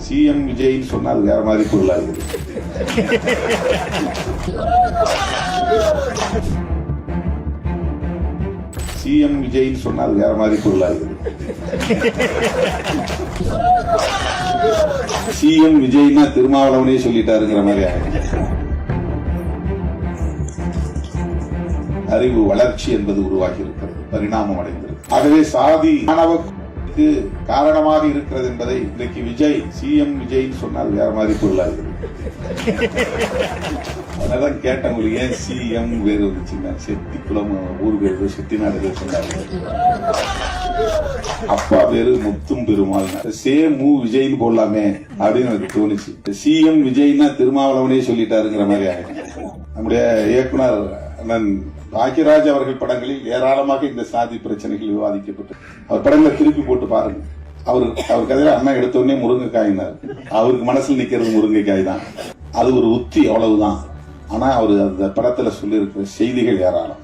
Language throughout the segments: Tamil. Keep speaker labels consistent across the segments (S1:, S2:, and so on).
S1: சிஎம் விஜய்னு சொன்னால் வேற மாதிரி பொருளா இருக்குது. சிஎம் விஜய்னு சொன்னால் வேற மாதிரி பொருளா இருக்குது. சிஎம் விஜய்னா திருமாவளவனே சொல்லிட்டாருங்கிற மாதிரி ஆயிடுச்சு. அறிவு வளர்ச்சி என்பது உருவாகி இருக்கிறது, பரிணாமம் அடைந்திருக்கு. ஆகவே சாதி மாணவருக்கு காரணமாக இருக்கிறது என்பதை இன்றைக்கு விஜய் சிஎம் விஜய்னு சொன்னால் வேற மாதிரி பொருளா இருக்குது. அதனாலதான் கேட்டேன், உங்களுக்கு ஏன் சிஎம் வேறு வந்துச்சுன்னா செட்டிக்குளம் ஊர் பேரு செட்டிநாடு சொன்னாங்க. அப்பா பேரு முத்தும் பெருமாள், சேம் மூ விஜய்னு போடலாமே அப்படின்னு எனக்கு தோணுச்சு. சிஎம் விஜய்னா திருமாவளவனே சொல்லிட்டாருங்கிற மாதிரி ஆயிடுச்சு. நம்முடைய இயக்குனர் அண்ணன் பாக்கியராஜ் அவர்கள் படங்களில் ஏராளமாக இந்த சாதி பிரச்சனைகள் விவாதிக்கப்பட்டு, அவர் படங்களை திருப்பி போட்டு பாருங்க. அவர் கதையில அண்ணா எடுத்த உடனே முருங்கைக்காயினார். அவருக்கு மனசுல நிக்கிறது முருங்கைக்காய் தான், அது ஒரு உத்தி, அவ்வளவுதான். ஆனா அவர் அந்த படத்துல சொல்லி இருக்கிற செய்திகள் ஏராளம்,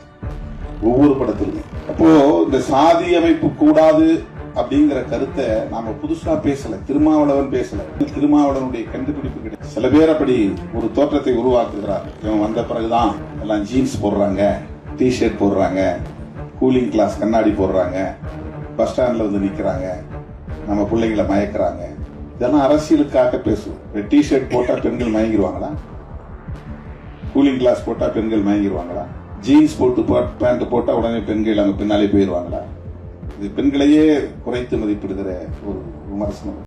S1: ஒவ்வொரு படத்திலும். அப்போ இந்த சாதி அமைப்பு கூடாது அப்படிங்கிற கருத்தை நாம புதுசா பேசல, திருமாவளவன் பேசல, திருமாவளவனுடைய கண்டுபிடிப்பு கிடையாது. சில பேர் அப்படி ஒரு தோற்றத்தை உருவாக்குகிறார். இவன் வந்த பிறகுதான் எல்லாம் ஜீன்ஸ் போடுறாங்க, டிஷர்ட் போடுறாங்க, கூலிங் கிளாஸ் கண்ணாடி போடுறாங்க, பஸ் ஸ்டாண்ட்ல வந்து நிக்கிறாங்க, நம்ம பிள்ளைங்களை மயக்கிறாங்க. இதெல்லாம் அரசியலுக்காக பேசுவோம். டிஷர்ட் போட்டா பெண்கள் மயங்கிடுவாங்களா? கூலிங் கிளாஸ் போட்டா பெண்கள் மயங்கிடுவாங்களா? ஜீன்ஸ் போட்டு பேண்ட் போட்டா உடனே பெண்கள் அங்க பின்னாலே போயிடுவாங்களா? இது பெண்களையே குறைத்து மதிப்பிடுகிற ஒரு விமர்சனம்.